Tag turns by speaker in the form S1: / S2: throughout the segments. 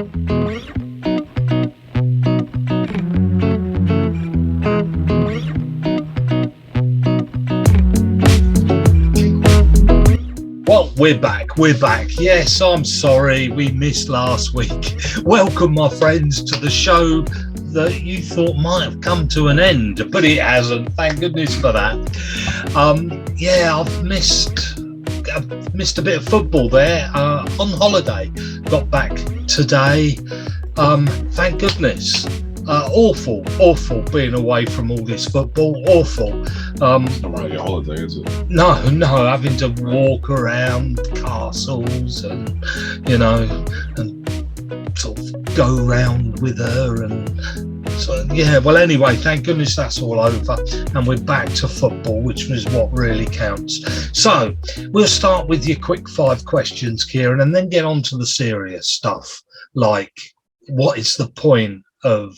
S1: Well, we're back. Yes, I'm sorry we missed last week. Welcome, my friends, to the show that you thought might have come to an end, but it hasn't. Thank goodness for that. I've missed a bit of football there. On holiday, got back today. Thank goodness. Awful being away from all this football. Awful.
S2: It's not really a holiday, is it?
S1: No, having to walk around castles and sort of go round with her, and so well, anyway, thank goodness that's all over and we're back to football, which is what really counts. So we'll start with your quick 5 questions, Kieran, and then get on to the serious stuff, like what is the point of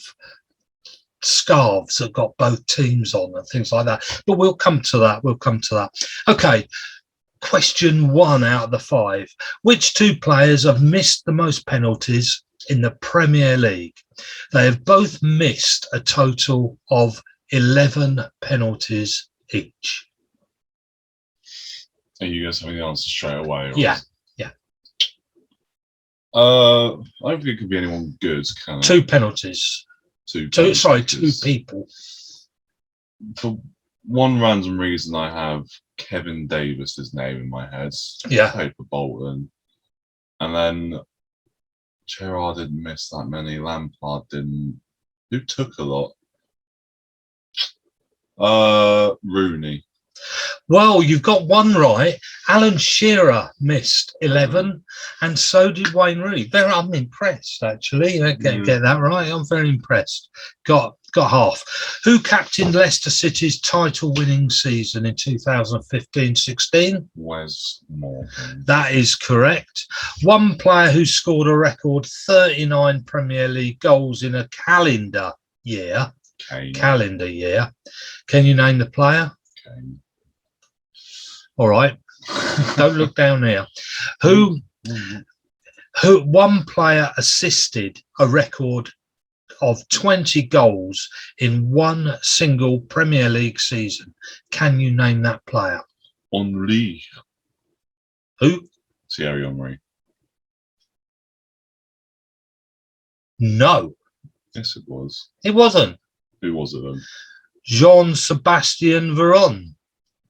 S1: scarves that got both teams on and things like that, but we'll come to that. Okay, question 1 out of the 5. Which 2 players have missed the most penalties in the Premier League? They have both missed a total of 11 penalties each.
S2: Are you guys having the answer straight away? Or...
S1: Yeah.
S2: I don't think it could be anyone good.
S1: 2 penalties. Two people.
S2: For one random reason, I have Kevin Davis's name in my head.
S1: Yeah.
S2: Played for Bolton. And then Gerrard didn't miss that many. Lampard didn't. Who took a lot? Rooney.
S1: Well, you've got one right. Alan Shearer missed 11, and so did Wayne Rooney. I'm impressed, actually. Get that right. I'm very impressed. Got half. Who captained Leicester City's title-winning season in 2015-16?
S2: Wes Morgan.
S1: That is correct. One player who scored a record 39 Premier League goals in a calendar year. Calendar year. Can you name the player?
S2: Kane.
S1: All right. Don't look down here. Who one player assisted a record of 20 goals in one single Premier League season? Can you name that player?
S2: Henry.
S1: Who?
S2: Thierry Henry.
S1: No.
S2: Yes, it was.
S1: It wasn't.
S2: Who was it then?
S1: Jean-Sebastien Veron.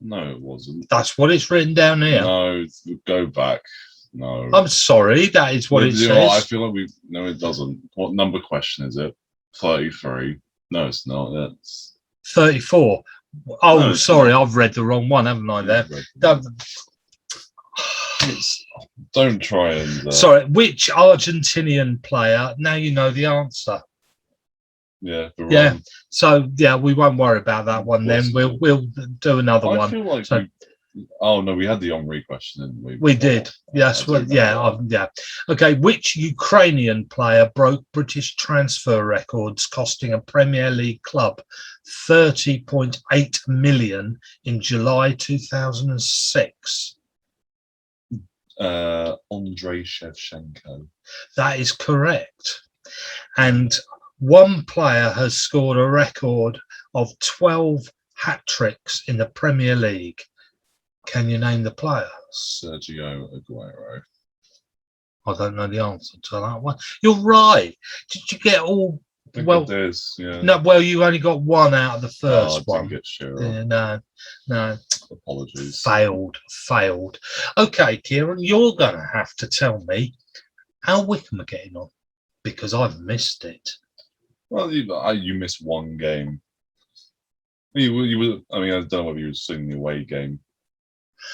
S2: No, it wasn't.
S1: That's what it's written down here.
S2: No, go back. No.
S1: I'm sorry, that is what it says.
S2: I feel like no, it doesn't. What number question is it? 33. No, it's not. It's
S1: 34. Oh,
S2: no,
S1: sorry, I've read the wrong one, haven't I? There.
S2: Don't try and.
S1: Sorry, which Argentinian player? Now you know the answer.
S2: Yeah.
S1: Yeah. So we won't worry about that one. Then we'll do another one.
S2: I feel like we had the Henry question, didn't we?
S1: We did. Yes. Well, yeah. Okay. Which Ukrainian player broke British transfer records, costing a Premier League club 30.8 million in July 2006?
S2: Andrei Shevchenko.
S1: That is correct. And one player has scored a record of 12 hat-tricks in the Premier League. Can you name the player?
S2: Sergio Aguero.
S1: I don't know the answer to that one. You're right. Did you get all?
S2: Well, it is, yeah.
S1: No. Well, you only got one out of the first one.
S2: Didn't get sure.
S1: Yeah, no.
S2: Apologies.
S1: Failed. Okay, Kieran, you're going to have to tell me how Wycombe are getting on, because I've missed it.
S2: Well, you missed one game. I don't know whether you were seeing the away game.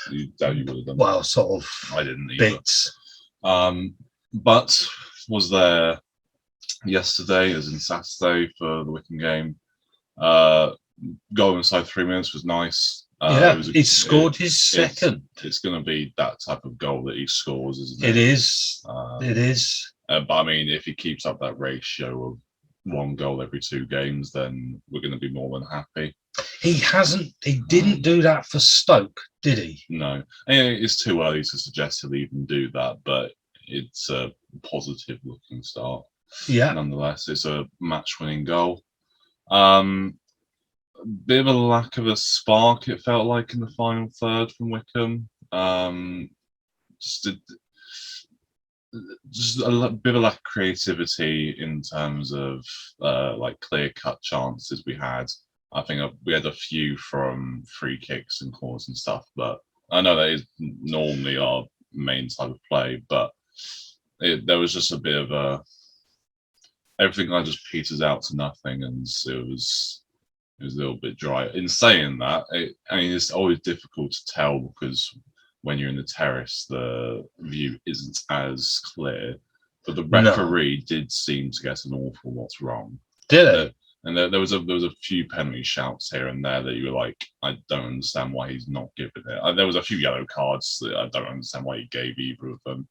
S2: You doubt you would have done.
S1: Well, sort of.
S2: I didn't either.
S1: Bits.
S2: But was there yesterday, as in Saturday, for the Wycombe game. Goal inside 3 minutes was nice.
S1: He scored his second.
S2: It's going to be that type of goal that he scores, isn't it?
S1: It is. It is.
S2: But I mean, if he keeps up that ratio of one goal every 2 games, then we're going to be more than happy.
S1: He didn't do that for Stoke, did he?
S2: No. It's too early to suggest he'll even do that, but it's a positive looking start.
S1: Yeah.
S2: Nonetheless, it's a match-winning goal. Bit of a lack of a spark, it felt like, in the final third from Wycombe. Just a, bit of a lack of creativity in terms of like clear-cut chances we had. I think we had a few from free kicks and corners and stuff, but I know that is normally our main type of play, but there was just a bit of a everything kind of just peters out to nothing, and it was a little bit dry. In saying that, I mean, it's always difficult to tell because when you're in the terrace, the view isn't as clear. But the referee did seem to get an awful lot wrong.
S1: Did it?
S2: And there was a few penalty shouts here and there that you were like, I don't understand why he's not giving it. There was a few yellow cards that I don't understand why he gave either of them.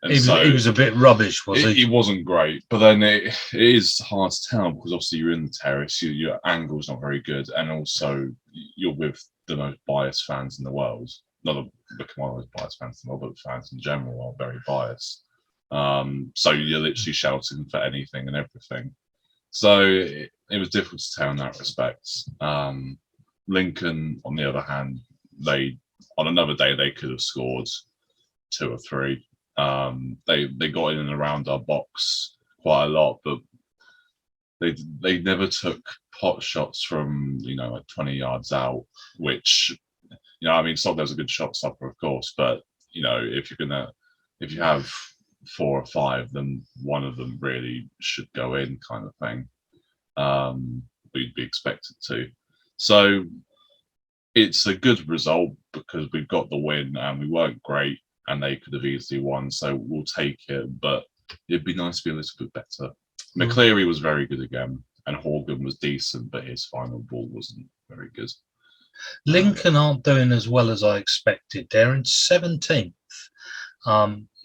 S1: He was a bit rubbish, was he?
S2: He wasn't great, but then it is hard to tell because obviously you're in the terrace, your angle's not very good, and also you're with the most biased fans in the world. Not the most biased fans in the world, but fans in general are very biased. So you're literally shouting for anything and everything. So it was difficult to tell in that respect. Lincoln, on the other hand, on another day they could have scored 2 or 3. They got in and around our box quite a lot, but they never took pot shots from like 20 yards out, which I mean, Stockdale's a good shot stopper, of course, but if you have 4 or 5, then one of them really should go in, kind of thing. We'd be expected to. So it's a good result because we've got the win and we weren't great and they could have easily won. So we'll take it, but it'd be nice to be a little bit better. McCleary was very good again and Horgan was decent, but his final ball wasn't very good.
S1: Lincoln aren't doing as well as I expected. They're in 17th.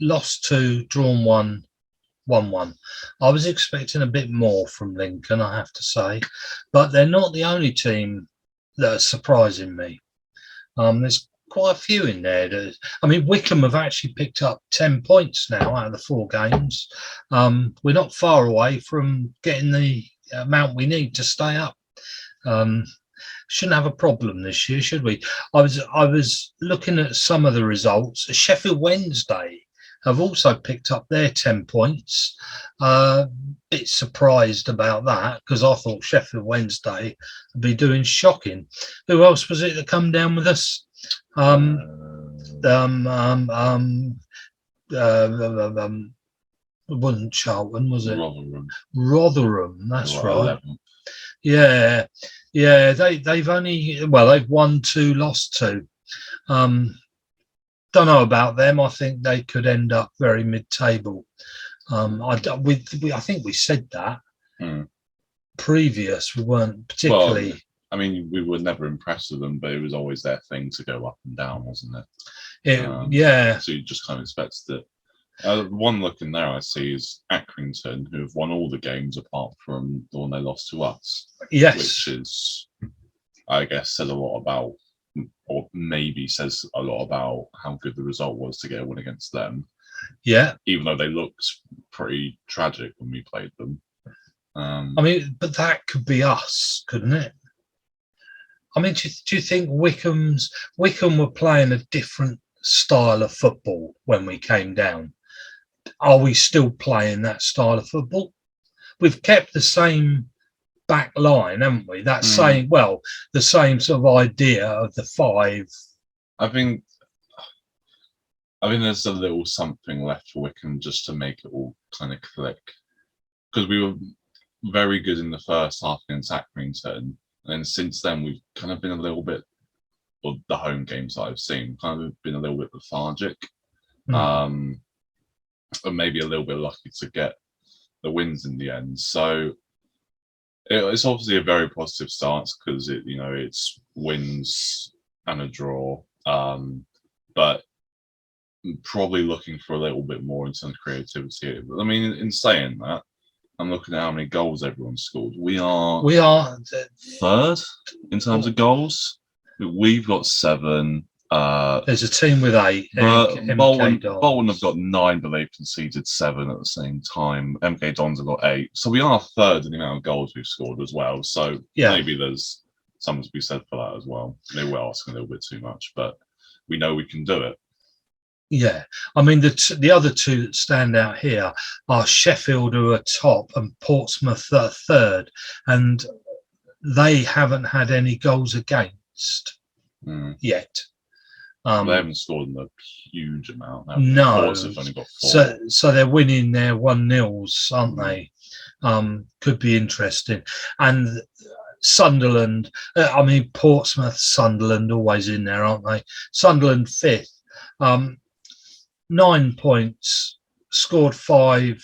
S1: Lost 2, drawn 1, 1-1. I was expecting a bit more from Lincoln, I have to say, but they're not the only team that are surprising me. There's quite a few in there. I mean, Wycombe have actually picked up 10 points now out of the 4 games. We're not far away from getting the amount we need to stay up. Shouldn't have a problem this year, should we? I was looking at some of the results. Sheffield Wednesday have also picked up their 10 points. Bit surprised about that because I thought Sheffield Wednesday would be doing shocking. Who else was it that come down with us? It wasn't Charlton, was it? Rotherham, that's right. 11. Yeah, they've won 2, lost 2. Don't know about them. I think they could end up very mid-table. I think we said that previous. We weren't particularly.
S2: Well, I mean, we were never impressed with them, but it was always their thing to go up and down, wasn't it?
S1: Yeah.
S2: So you just kind of expected it. One look in there I see is Accrington, who have won all the games apart from the one they lost to us.
S1: Yes.
S2: Which is, I guess, says a lot about, or maybe says a lot about how good the result was to get a win against them.
S1: Yeah.
S2: Even though they looked pretty tragic when we played them.
S1: I mean, but that could be us, couldn't it? I mean, do you think Wycombe were playing a different style of football when we came down? Are we still playing that style of football? We've kept the same back line, haven't we? That same, the same sort of idea of the 5.
S2: I think there's a little something left for Wycombe just to make it all kind of click. Because we were very good in the first half against Accrington, and since then we've kind of been a little bit, or the home games that I've seen, kind of been a little bit lethargic. And maybe a little bit lucky to get the wins in the end. So it's obviously a very positive start because it's wins and a draw. But probably looking for a little bit more in terms of creativity. I mean, in saying that, I'm looking at how many goals everyone scored. We are 3rd in terms of goals. We've got 7.
S1: There's a team with 8. MK Dons.
S2: Bolton have got 9, but they've conceded 7 at the same time. MK Dons have got 8. So we are third in the amount of goals we've scored as well. So maybe there's something to be said for that as well. Maybe we're asking a little bit too much, but we know we can do it.
S1: Yeah, I mean the other two that stand out here are Sheffield, who are top, and Portsmouth are third, and they haven't had any goals against yet.
S2: They haven't scored a huge amount.
S1: No,
S2: Portsmouth only got 4.
S1: So they're winning their 1-0s, aren't they? Could be interesting. And Sunderland, Portsmouth, Sunderland, always in there, aren't they? Sunderland 5th. 9 points, scored 5,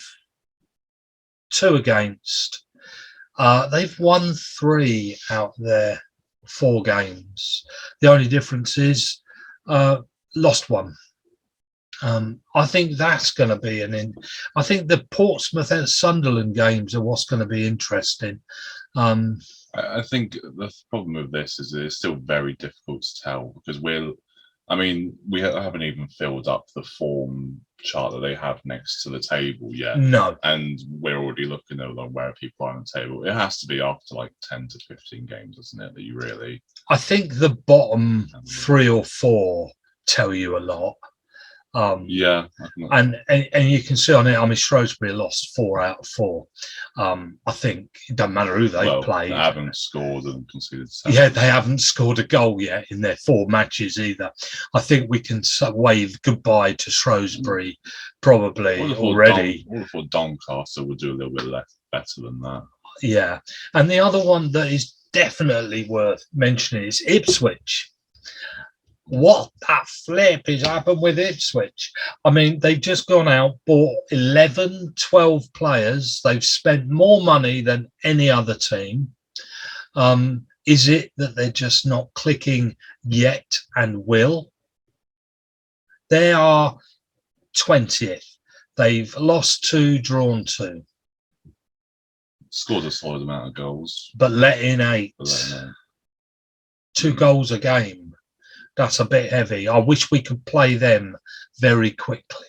S1: 2 against. They've won 3 out of their 4 games. The only difference is lost 1. I think that's going to be I think the Portsmouth and Sunderland games are what's going to be interesting.
S2: I think the problem with this is it's still very difficult to tell because we haven't even filled up the form chart that they have next to the table yet.
S1: No.
S2: And we're already looking at where people are on the table. It has to be after like 10 to 15 games, doesn't it, that you really...
S1: I think the bottom 3 or 4 tell you a lot. And you can see on it, Shrewsbury lost 4 out of 4. I think it doesn't matter who they played.
S2: They haven't scored and conceded 7.
S1: Yeah, they haven't scored a goal yet in their 4 matches either. I think we can wave goodbye to Shrewsbury probably already.
S2: I thought Doncaster would do a little bit better than that.
S1: Yeah, and the other one that is definitely worth mentioning is Ipswich. What that flip has happened with Ipswich? They've just gone out, bought 11, 12 players. They've spent more money than any other team. Is it that they're just not clicking yet and will? They are 20th. They've lost 2, drawn 2.
S2: Scored a solid amount of goals.
S1: But let in 8. 2 goals a game. That's a bit heavy. I wish we could play them very quickly.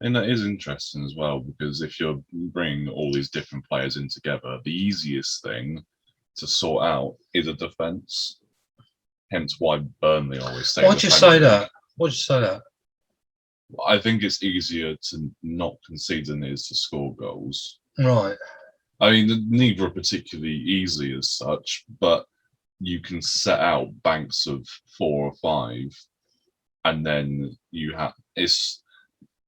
S2: And that is interesting as well, because if you're bringing all these different players in together, the easiest thing to sort out is a defence. Hence why Burnley always say...
S1: Why'd you say that?
S2: I think it's easier to not concede than it is to score goals.
S1: Right.
S2: Neither are particularly easy as such, but you can set out banks of 4 or 5, and then it's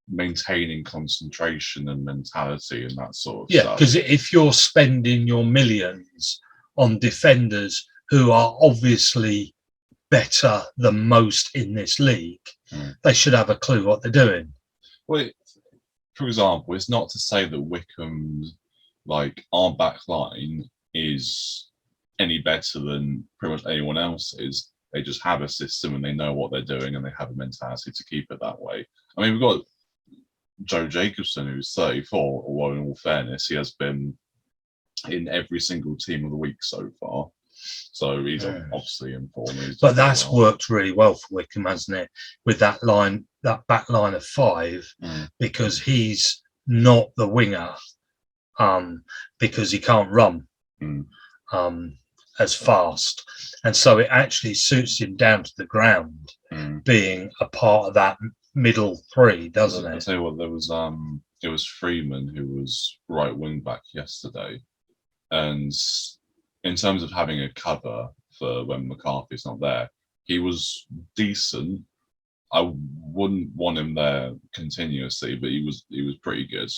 S2: maintaining concentration and mentality and that sort of stuff.
S1: Yeah, because if you're spending your millions on defenders who are obviously better than most in this league, they should have a clue what they're doing.
S2: Well, for example, it's not to say that Wycombe, our back line is any better than pretty much anyone else's. They just have a system and they know what they're doing and they have a mentality to keep it that way. We've got Joe Jacobson, who's 34, although in all fairness, he has been in every single team of the week so far. So he's obviously in form.
S1: But that's worked really well for Wycombe, hasn't it? With that back line of 5, because he's not the winger, because he can't run. As fast, and so it actually suits him down to the ground, being a part of that middle 3, doesn't it?
S2: I'll tell you what, it was Freeman who was right wing back yesterday, and in terms of having a cover for when McCarthy's not there, he was decent. I wouldn't want him there continuously, but he was pretty good.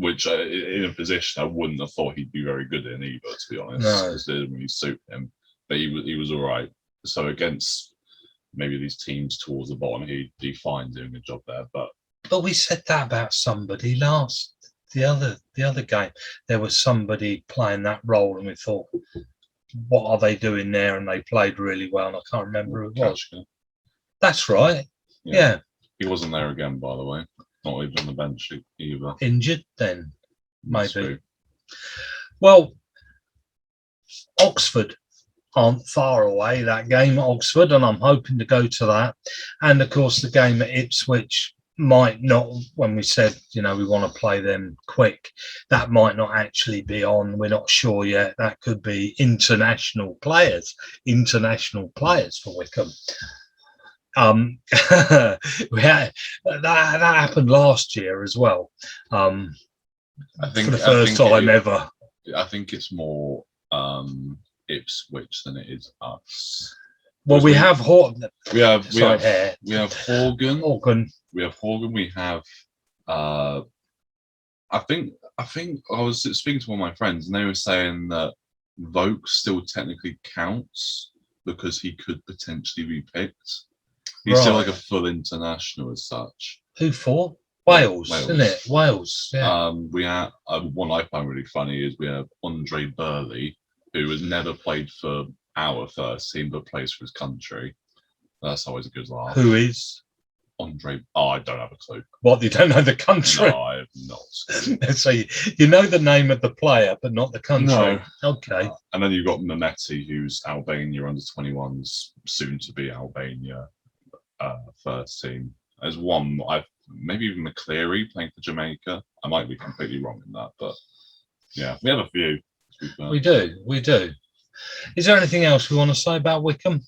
S2: Which in a position I wouldn't have thought he'd be very good in either, to be honest, because it didn't really suit him. But he was all right. So against maybe these teams towards the bottom, he'd be fine doing a job there. But
S1: we said that about somebody the other game. There was somebody playing that role, and we thought, what are they doing there? And they played really well, and I can't remember who it was. That's right. Yeah.
S2: He wasn't there again, by the way. Not even on the bench either.
S1: Injured then, maybe. Well, Oxford aren't far away, that game at Oxford, and I'm hoping to go to that. And of course, the game at Ipswich might not, when we said, we want to play them quick, that might not actually be on. We're not sure yet. That could be international players for Wycombe. We had that happened last year as well.
S2: I think
S1: for the first time ever.
S2: I think it's more Ipswich than it is us.
S1: Well, we have Horton.
S2: We have Horgan.
S1: We have Horgan.
S2: We have. I think I was speaking to one of my friends, and they were saying that Vogue still technically counts because he could potentially be picked. He's still like a full international as such.
S1: Who for? Wales, isn't it? Wales. Yeah.
S2: We have one I find really funny is we have Andre Burley, who has never played for our first team but plays for his country. That's always a good laugh.
S1: Who is
S2: Andre? Oh, I don't have a clue.
S1: What, you don't know the country?
S2: No, I have not.
S1: So you know the name of the player, but not the country.
S2: No.
S1: Okay.
S2: And then you've got Mehmeti, who's Albania under 21s, soon to be Albania first team. There's one, maybe even McCleary playing for Jamaica. I might be completely wrong in that, but yeah, we have a few.
S1: We do. Is there anything else we want to say about Wycombe?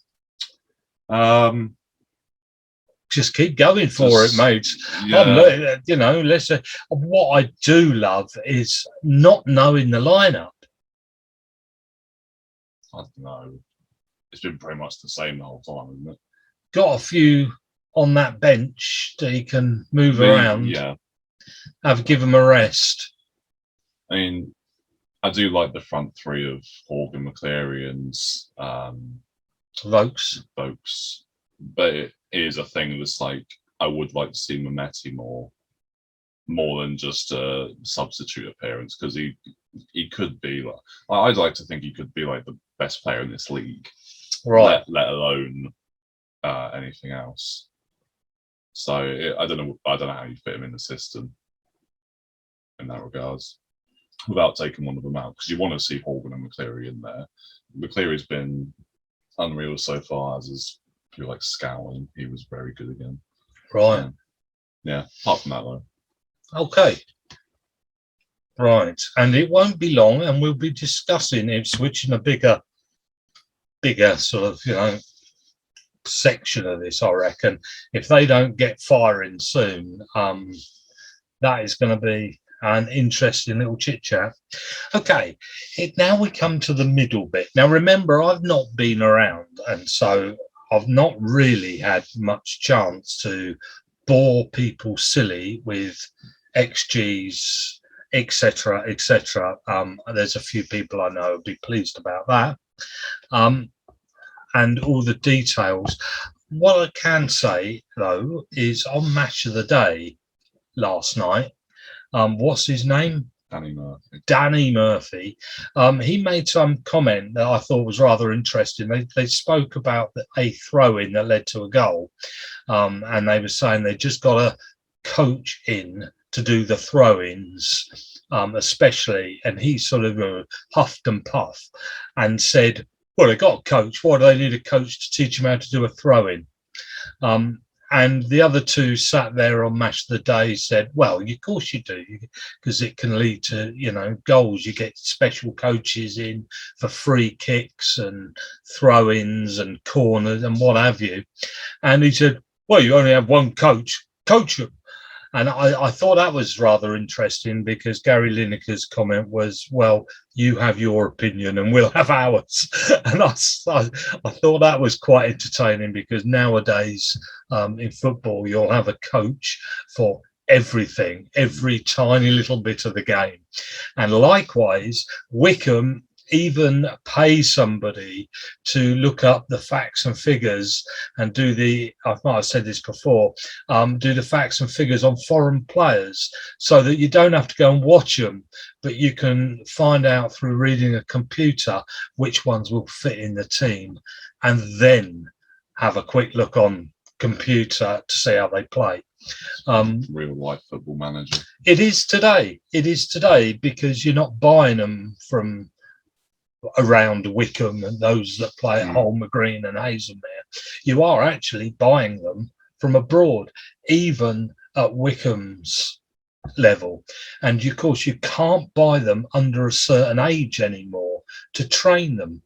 S1: Just keep going for it, mate.
S2: Yeah.
S1: Listen. What I do love is not knowing the lineup.
S2: I don't know. It's been pretty much the same the whole time, isn't it?
S1: Got a few on that bench that he can move around.
S2: Yeah.
S1: Give him a rest.
S2: I mean, I do like the front three of Horgan, McCleary, and
S1: Vokes.
S2: But it is a thing that's like, I would like to see Mehmeti more than just a substitute appearance, because he could be like, I'd like to think he could be like the best player in this league,
S1: right?
S2: Let alone anything else. So I don't know how you fit him in the system in that regards, without taking one of them out, because you want to see Horgan and McCleary in there. McCleary's been unreal so far, as is people like Scowling. He was very good again.
S1: Right.
S2: Yeah. Apart from that, though.
S1: Okay. Right. And it won't be long, and we'll be discussing Ipswich in a bigger sort of, section of this, I reckon. If they don't get firing soon, that is going to be an interesting little chit chat. Okay, now we come to the middle bit. Now remember, I've not been around, and so I've not really had much chance to bore people silly with XGs, etc., etc. There's a few people I know would be pleased about that, and all the details. What I can say though is on Match of the Day last night, what's his name? Danny Murphy. He made some comment that I thought was rather interesting. They spoke about a throw-in that led to a goal, and they were saying they just got a coach in to do the throw-ins, especially. And he sort of huffed and puffed and said, "Well, they got a coach. Why do they need a coach to teach them how to do a throw-in?" And the other two sat there on Match of the Day, said, "Well, of course you do, because it can lead to, goals. You get special coaches in for free kicks and throw-ins and corners and what have you." And he said, "Well, you only have one coach. Coach them." And I thought that was rather interesting, because Gary Lineker's comment was, "Well, you have your opinion and we'll have ours." And I thought that was quite entertaining, because nowadays in football, you'll have a coach for everything, every tiny little bit of the game. And likewise, Wycombe even pay somebody to look up the facts and figures and do I might have said this before, do the facts and figures on foreign players, so that you don't have to go and watch them, but you can find out through reading a computer which ones will fit in the team, and then have a quick look on computer to see how they play.
S2: Real life Football Manager.
S1: It is today, because you're not buying them from around Wycombe and those that play at Holmer Green and Hazelmere, you are actually buying them from abroad, even at Wycombe's level. And of course, you can't buy them under a certain age anymore to train them.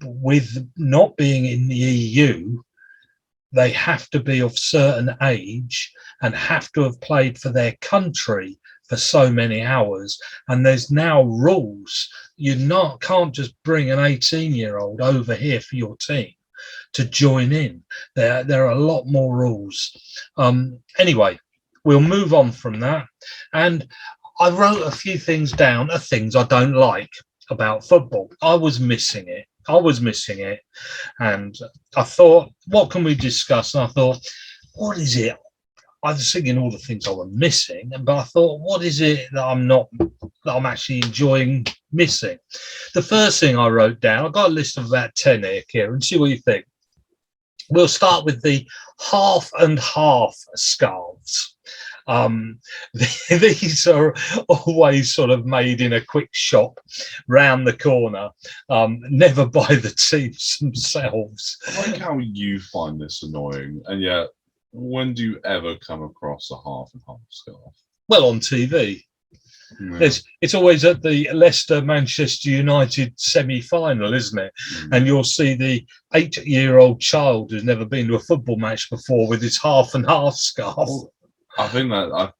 S1: With not being in the EU, they have to be of certain age and have to have played for their country for so many hours. And there's now rules. You can't just bring an 18-year-old over here for your team to join in. There are a lot more rules. Anyway, we'll move on from that. And I wrote a few things down of things I don't like about football. I was missing it. And I thought, what can we discuss? And I thought, what is it? I was thinking all the things I was missing, but I thought, what is it that I'm actually enjoying missing? The first thing I wrote down, I've got a list of about 10 here, Kieran, see what you think. We'll start with the half and half scarves. These are always sort of made in a quick shop round the corner, never by the teams themselves.
S2: I like how you find this annoying, and yet when do you ever come across a half and half scarf?
S1: Well, on TV. Yeah. It's always at the Leicester-Manchester United semi-final, isn't it? And you'll see the 8-year-old child who's never been to a football match before with his half and half scarf.
S2: Well, I think that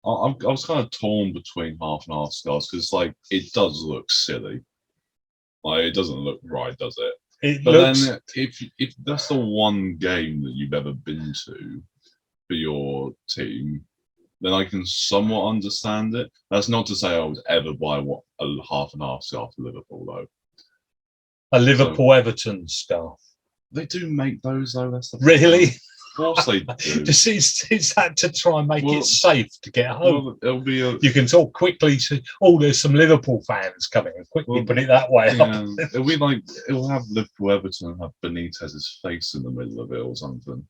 S2: I was kind of torn between half and half scarves because, like, it does look silly. Like, it doesn't look right, does it? Then, if that's the one game that you've ever been to for your team, then I can somewhat understand it. That's not to say I would ever buy a half and half scarf for Liverpool, though.
S1: A Liverpool Everton scarf.
S2: They do make those, though. That's the
S1: really.
S2: Of course they do.
S1: Is that to try and make it safe to get home?
S2: Well, it'll be
S1: you can talk quickly to, there's some Liverpool fans coming, and quickly put it that way.
S2: Yeah, it'll be like, it'll have Liverpool Everton and have Benitez's face in the middle of it or something.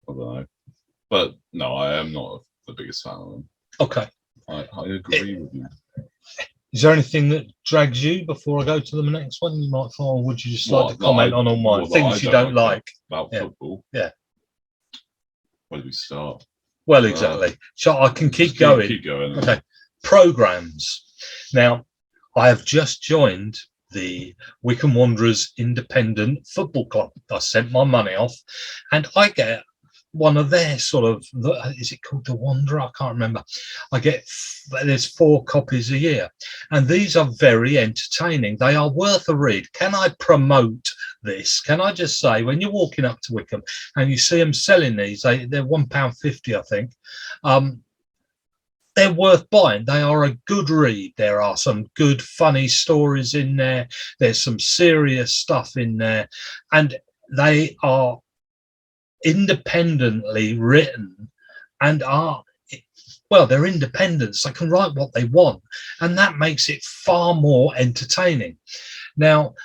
S2: I don't know. But no, I am not the biggest fan of them.
S1: Okay.
S2: I agree with you.
S1: Is there anything that drags you before I go to the next one you might find, or would you just like to comment on all mine? Things you don't like
S2: about football?
S1: Yeah.
S2: Where do we start?
S1: Well, exactly. So I can keep going.
S2: Keep going.
S1: Okay. Programs. Now, I have just joined the Wycombe Wanderers Independent Football Club. I sent my money off, and I get one of their sort of, is it called the Wanderer? I can't remember. There's 4 copies a year, and these are very entertaining. They are worth a read. Can I promote this? Can I just say, when you're walking up to Wycombe and you see them selling these, they're £1.50, I think. They're worth buying. They are a good read. There are some good, funny stories in there. There's some serious stuff in there, and they are independently written and they're independent. They can write what they want, and that makes it far more entertaining. Now,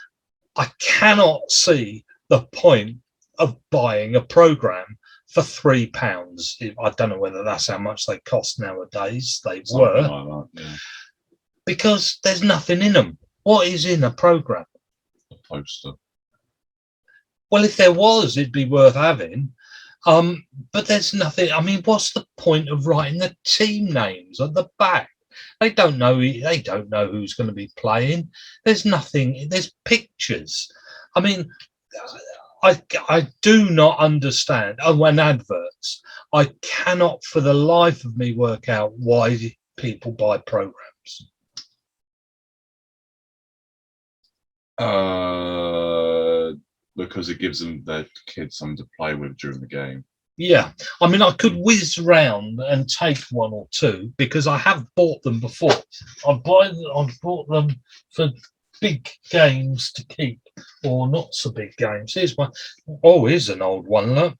S1: I cannot see the point of buying a program for £3. I don't know whether that's how much they cost nowadays. They were,
S2: like that, yeah.
S1: Because there's nothing in them. What is in a program?
S2: A poster.
S1: Well, if there was, it'd be worth having. But there's nothing. I mean, what's the point of writing the team names at the back? They don't know. They don't know who's going to be playing. There's nothing. There's pictures. I mean, I do not understand. Oh, and adverts. I cannot, for the life of me, work out why people buy programs.
S2: Because it gives them their kids something to play with during the game.
S1: Yeah, I mean, I could whiz round and take 1 or 2 because I have bought them before. I've bought them for big games to keep, or not so big games. Here's one. Oh, here's an old one. Look,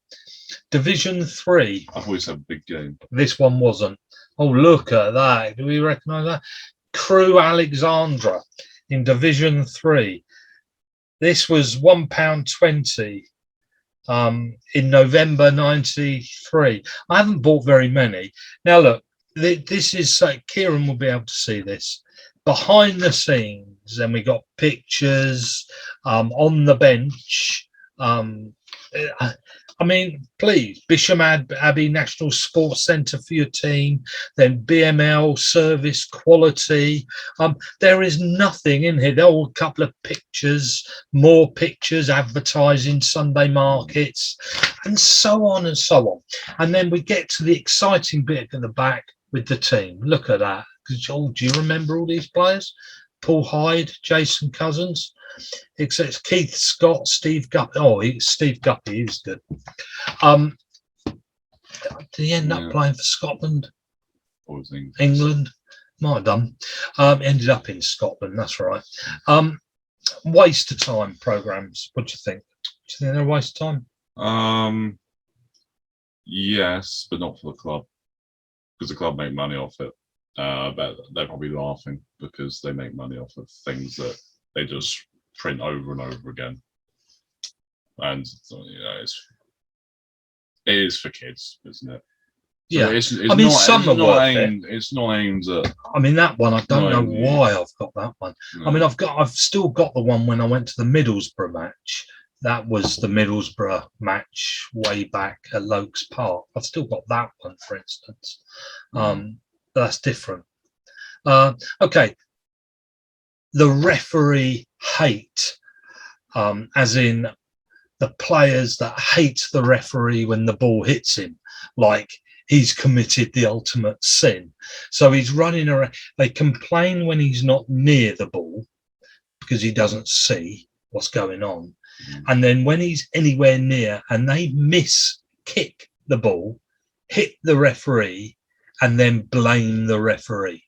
S1: Division 3.
S2: I've always had a big game.
S1: This one wasn't. Oh, look at that. Do we recognise that? Crew Alexandra in Division 3. This was £1.20 in November '93. I haven't bought very many. Now look, this is Kieran will be able to see this behind the scenes then we got pictures on the bench. I mean, please, Bisham Abbey National Sports Centre for your team, then BML service quality. There is nothing in here. There are a couple of pictures, more pictures, advertising, Sunday markets, and so on and so on. And then we get to the exciting bit at the back with the team. Look at that. Do you remember all these players? Paul Hyde, Jason Cousins. Except Keith Scott, Steve Guppy. Oh, Steve Guppy, he was good. Did he end up playing for Scotland?
S2: Or was
S1: England? Might have done. Ended up in Scotland, that's right. Waste of time programmes. What do you think? Do you think they're a waste of time?
S2: Yes, but not for the club. Because the club make money off it. But they're probably laughing because they make money off of things that they just print over and over again, and it is for kids, isn't it? So
S1: yeah,
S2: it's
S1: I mean, some are worth
S2: it. It's not aimed at.
S1: I mean, that one I don't know why I've got that one. No. I mean, I've still got the one when I went to the Middlesbrough match. That was the Middlesbrough match way back at Lokes Park. I've still got that one, for instance. But that's different. Okay. The referee hate, as in the players that hate the referee when the ball hits him, like he's committed the ultimate sin. So he's running around. They complain when he's not near the ball because he doesn't see what's going on. And then when he's anywhere near and they kick the ball, hit the referee, and then blame the referee.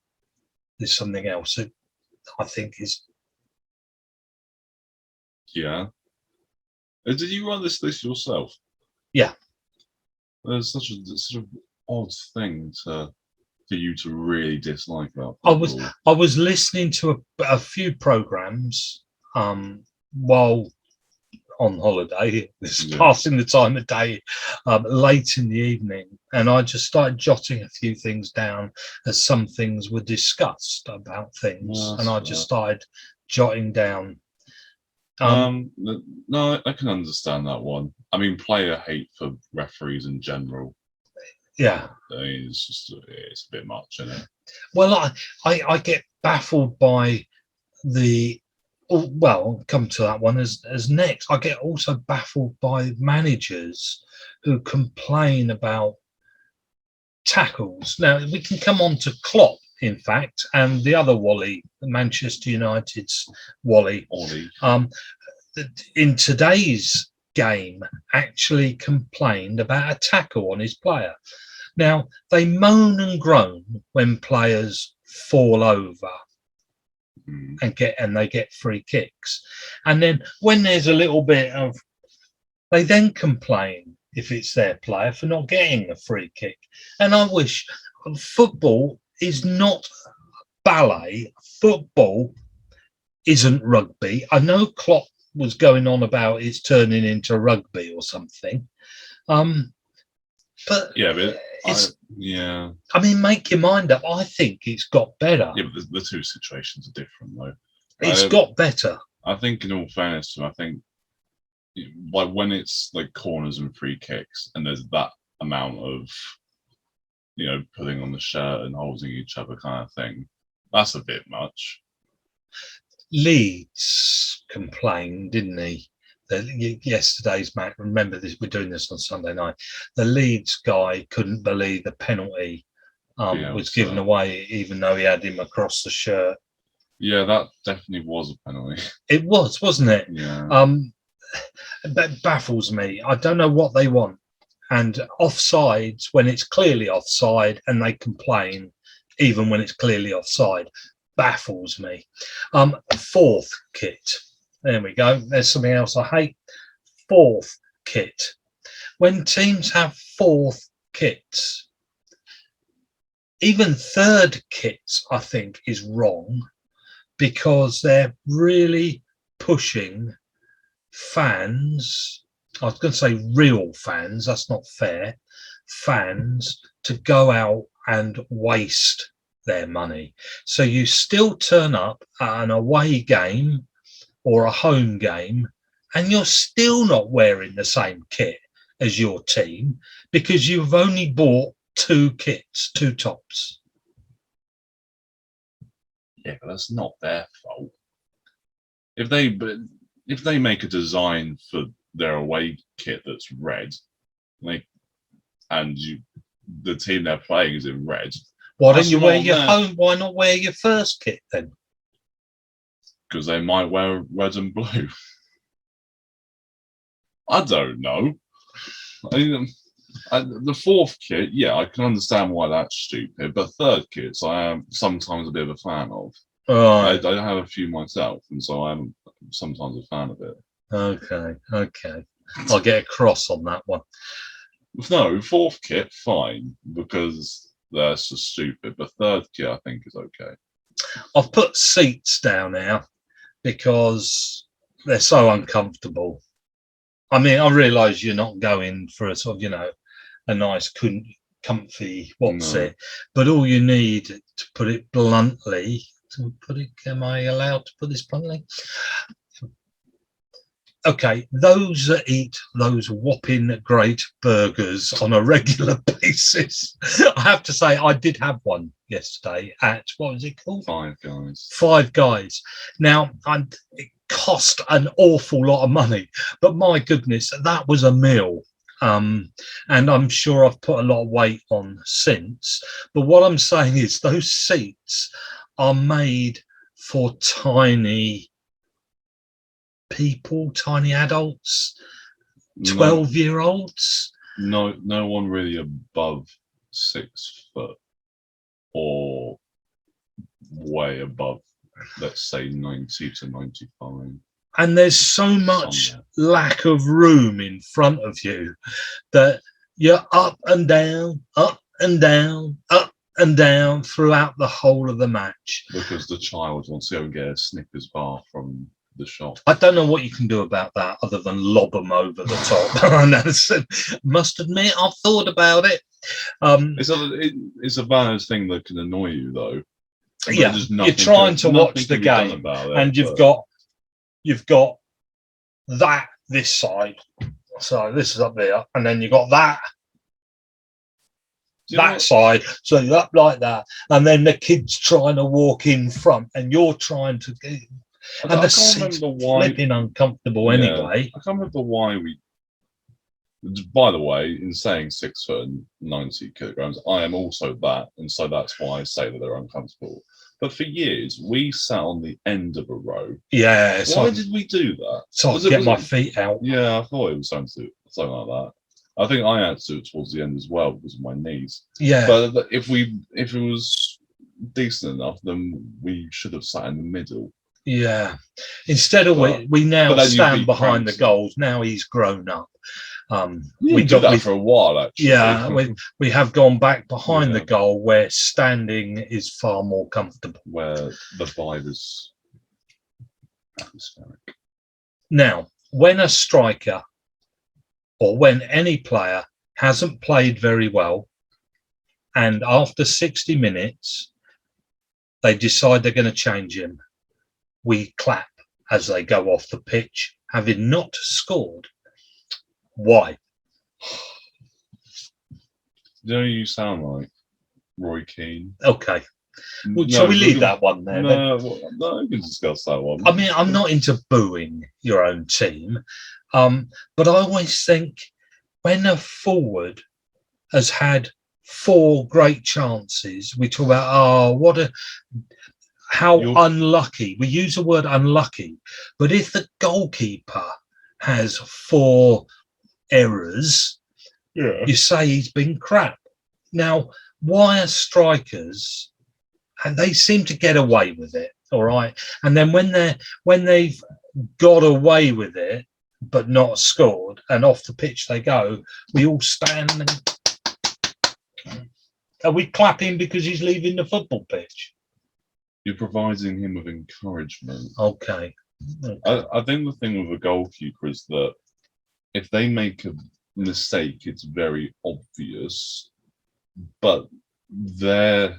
S1: There's something else that I think is.
S2: Yeah. Did you run this list yourself?
S1: Yeah.
S2: There's such an odd thing for you to really dislike about
S1: football. I was listening to a few programs while on holiday, passing the time of day late in the evening, and I just started jotting a few things down as some things were discussed about things, and I just started jotting down.
S2: No, I can understand that one. I mean, player hate for referees in general.
S1: Yeah,
S2: I mean, it's a bit much, isn't it?
S1: Well, I get baffled by the. Well, I'll come to that one as next. I get also baffled by managers who complain about tackles. Now, we can come on to Klopp, in fact, and the other Wally, Manchester United's Wally. In today's game, actually complained about a tackle on his player. Now, they moan and groan when players fall over and they get free kicks, and then when there's a little bit of, they then complain if it's their player for not getting a free kick. And I wish football is not ballet. Football isn't rugby. I know Klopp was going on about it's turning into rugby or something, but
S2: yeah, but
S1: I mean, make your mind up. I think it's got better.
S2: Yeah, but the two situations are different, though.
S1: It's got better.
S2: I think, in all fairness, I think like when it's like corners and free kicks, and there's that amount of putting on the shirt and holding each other kind of thing, that's a bit much.
S1: Leeds complained, didn't he? Yesterday's match. Remember this? We're doing this on Sunday night. The Leeds guy couldn't believe the penalty was given away, even though he had him across the shirt.
S2: Yeah, that definitely was a penalty.
S1: It was, wasn't it?
S2: Yeah.
S1: That baffles me. I don't know what they want. And offsides, when it's clearly offside, and they complain, even when it's clearly offside, baffles me. Fourth kit. There we go. There's something else I hate. Fourth kit. When teams have fourth kits, even third kits, I think, is wrong, because they're really pushing fans. I was going to say real fans. That's not fair. Fans to go out and waste their money. So you still turn up at an away game or a home game, and you're still not wearing the same kit as your team because you've only bought 2 kits, 2 tops.
S2: Yeah, but that's not their fault. If they make a design for their away kit that's red, the team they're playing is in red.
S1: Why don't you wear your home? Why not wear your first kit then?
S2: Because they might wear red and blue. I don't know. The 4th kit, yeah, I can understand why that's stupid, but 3rd kits I am sometimes a bit of a fan of.
S1: Right.
S2: I have a few myself, and so I'm sometimes a fan of it.
S1: Okay. I'll get a cross on that one.
S2: No, 4th kit, fine, because that's just stupid, but 3rd kit I think is okay.
S1: I've put seats down now because they're so uncomfortable. I mean, I realise you're not going for a sort of, a nice, comfy it, but all you need, to put it bluntly, am I allowed to put this bluntly? Okay, those that eat those whopping great burgers on a regular basis. I have to say, I did have one yesterday at, what was it called?
S2: Five Guys.
S1: Five Guys. Now, it cost an awful lot of money, but my goodness, that was a meal. And I'm sure I've put a lot of weight on since. But what I'm saying is those seats are made for tiny people, tiny adults, 12-year-olds.
S2: No one really above 6 foot or way above, let's say 90 to 95.
S1: And there's so much lack of room in front of you that you're up and down, up and down, up and down throughout the whole of the match.
S2: Because the child wants to go and get a Snickers bar from the shop.
S1: I don't know what you can do about that other than lob them over the top. Must admit, I've thought about it.
S2: It's a valid thing that can annoy you, though.
S1: Yeah, you're trying to watch the game, and you've got that this side. So this is up there, and then you've got that side. So you're up like that, and then the kid's trying to walk in front, and you're trying to. And the seat's flipping uncomfortable anyway.
S2: I can't remember why we. By the way, in saying 6 foot and 90 kilograms, I am also that, and so that's why I say that they're uncomfortable. But for years, we sat on the end of a row.
S1: Yeah.
S2: Why did we do that?
S1: So I get my feet out.
S2: Yeah, I thought it was something like that. I think I had to towards the end as well because of my knees.
S1: Yeah.
S2: But if it was decent enough, then we should have sat in the middle.
S1: Yeah. Instead of we now stand behind the goals. Now he's grown up.
S2: We did that for a while, actually.
S1: Yeah, we have gone back behind the goal where standing is far more comfortable.
S2: Where the vibe is atmospheric.
S1: Now, when a striker or when any player hasn't played very well, and after 60 minutes, they decide they're going to change him, we clap as they go off the pitch, having not scored. Why?
S2: You sound like Roy Keane.
S1: Okay. Well, shall we leave that one there?
S2: No, we can discuss that one.
S1: I mean, I'm not into booing your own team, but I always think when a forward has had 4 great chances, we talk about, how unlucky. We use the word unlucky, but if the goalkeeper has 4 errors, you say he's been crap. Now, why are strikers, and they seem to get away with it, all right? And then when they've got away with it but not scored, and off the pitch they go, we all stand and are we clapping because he's leaving the football pitch?
S2: You're providing him with encouragement.
S1: Okay.
S2: I think the thing with a goalkeeper is that if they make a mistake, it's very obvious, but their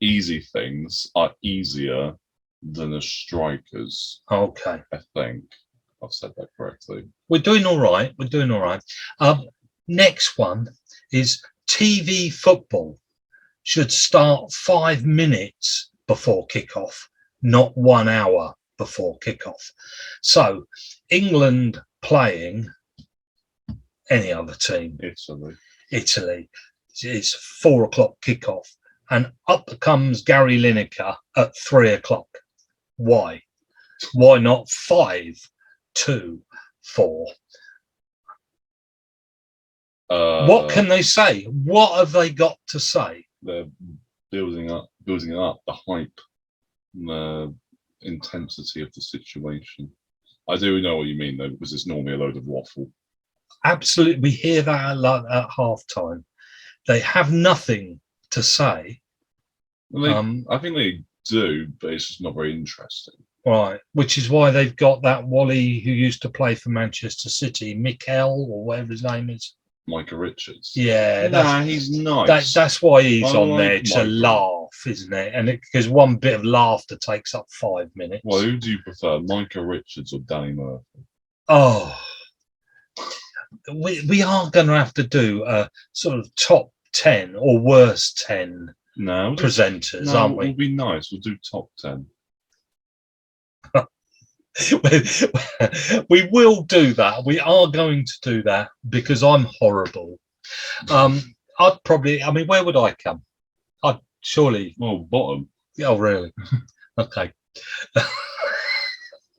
S2: easy things are easier than the strikers.
S1: Okay.
S2: I think I've said that correctly.
S1: We're doing all right. We're doing all right. Next one is TV football should start 5 minutes before kickoff, not 1 hour before kickoff. So England playing any other team, Italy, it's 4 o'clock kickoff, and up comes Gary Lineker at 3 o'clock. Why? Why not 5, 2, 4? What can they say? What have they got to say?
S2: They're building up the hype, the intensity of the situation. I do know what you mean, though, because it's normally a load of waffle. Absolutely.
S1: We hear that a lot at half time. They have nothing to say.
S2: I think they do, but it's just not very interesting.
S1: Right, which is why they've got that Wally who used to play for Manchester City, Mikel, or whatever his name is.
S2: Micah Richards.
S1: Yeah,
S2: he's nice.
S1: That's why he's on there to laugh, isn't it? And because one bit of laughter takes up 5 minutes.
S2: Well, who do you prefer, Micah Richards or Danny Murphy?
S1: Oh, we are going to have to do a sort of top 10 or worst 10 presenters, aren't we?
S2: We'll be nice. We'll do top 10.
S1: We will do that. We are going to do that because I'm horrible. I'd probably, where would I come? I'd surely.
S2: Well, bottom.
S1: Oh, really? Okay.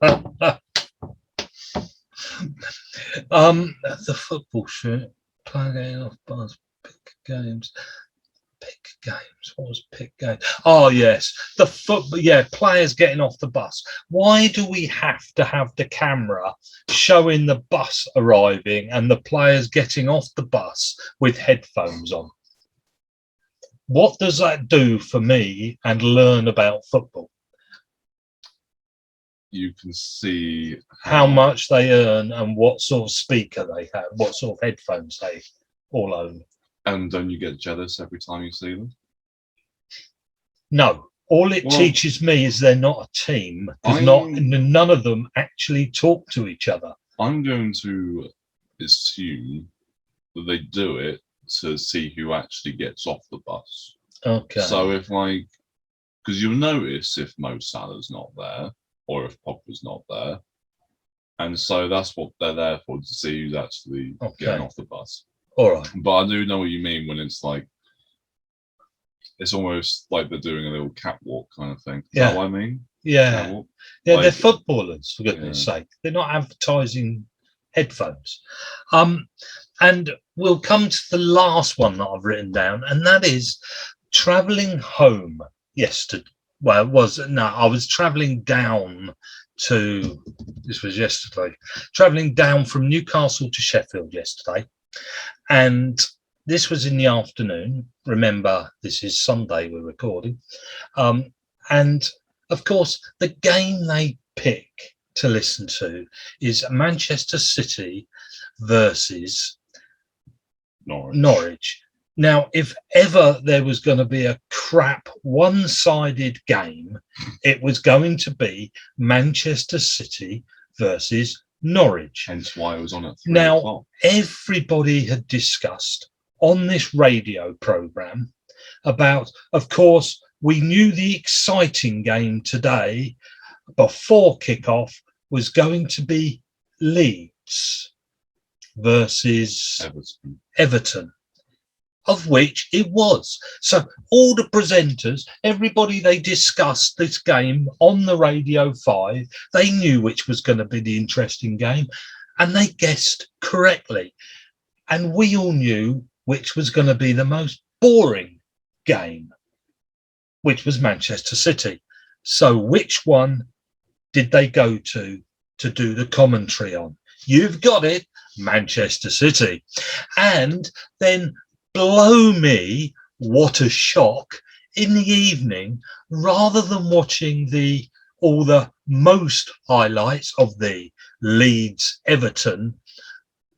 S1: The football shirt, playing off bars, pick games. What was pick games? Oh yes, the football. Yeah, players getting off the bus. Why do we have to have the camera showing the bus arriving and the players getting off the bus with headphones on? What does that do for me and learn about football?
S2: You can see
S1: how much they earn and what sort of speaker they have, what sort of headphones they all own.
S2: And don't you get jealous every time you see them?
S1: No. All it teaches me is they're not a team. None of them actually talk to each other. I'm
S2: going to assume that they do it to see who actually gets off the bus.
S1: Okay.
S2: So if because you'll notice if Mo Salah's not there or if Pogba's not there. And so that's what they're there for, to see who's actually getting off the bus.
S1: All right.
S2: But I do know what you mean when it's it's almost like they're doing a little catwalk kind of thing. Is that what I mean?
S1: Yeah. Catwalk? Yeah, they're footballers, for goodness sake. They're not advertising headphones. And we'll come to the last one that I've written down, and that is travelling home yesterday. Well, I was travelling down this was yesterday, travelling down from Newcastle to Sheffield yesterday. And this was in the afternoon. Remember, this is Sunday we're recording. And of course, the game they pick to listen to is Manchester City versus Norwich. Now, if ever there was going to be a crap one-sided game, it was going to be Manchester City versus Norwich.
S2: Hence why it was on at 3
S1: now,
S2: o'clock.
S1: Everybody had discussed on this radio programme about, of course, we knew the exciting game today before kickoff was going to be Leeds versus Everton, of which it was. So all the presenters, everybody, they discussed this game on the Radio 5. They knew which was going to be the interesting game, and they guessed correctly. And we all knew which was going to be the most boring game, which was Manchester City. So which one did they go to do the commentary on? You've got it, Manchester City. And then blow me, what a shock, in the evening, rather than watching all the most highlights of the Leeds Everton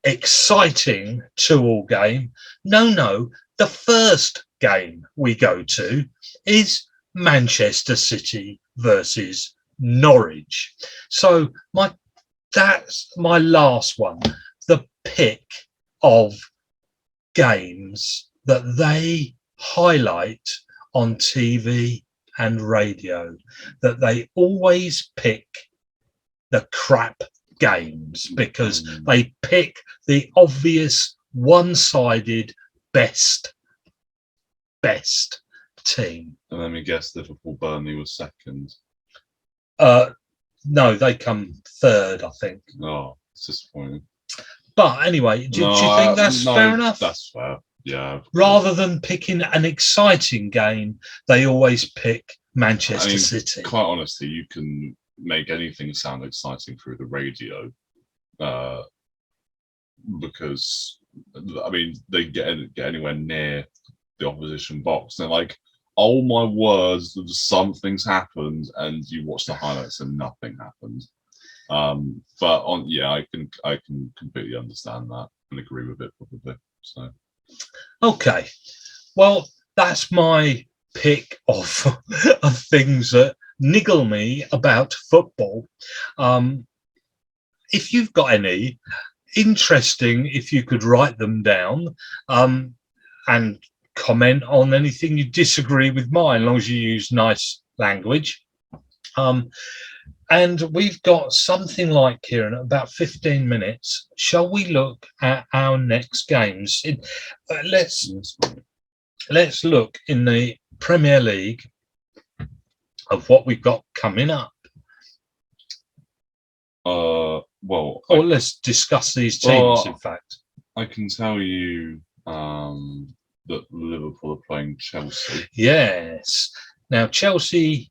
S1: exciting 2-2 game. No, the first game we go to is Manchester City versus Norwich. So that's my last one. The pick of games that they highlight on TV and radio, that they always pick the crap games because they pick the obvious one-sided best team.
S2: And let me guess, Liverpool Burnley was second.
S1: No, they come third, I think.
S2: Oh, it's disappointing.
S1: But anyway, do you think that's fair enough?
S2: That's fair. Yeah.
S1: Rather than picking an exciting game, they always pick Manchester City.
S2: Quite honestly, you can make anything sound exciting through the radio, because they get anywhere near the opposition box, they're like, "Oh my words, something's happened," and you watch the highlights and nothing happens. I can completely understand that and agree with it probably. So,
S1: okay, well, that's my pick of things that niggle me about football. If you've got any interesting, if you could write them down, and comment on anything you disagree with mine, as long as you use nice language. And we've got something like, Kieran, about 15 minutes. Shall we look at our next games? Let's look in the Premier League of what we've got coming up. Let's discuss these teams, in fact.
S2: I can tell you that Liverpool are playing Chelsea.
S1: Yes. Now, Chelsea,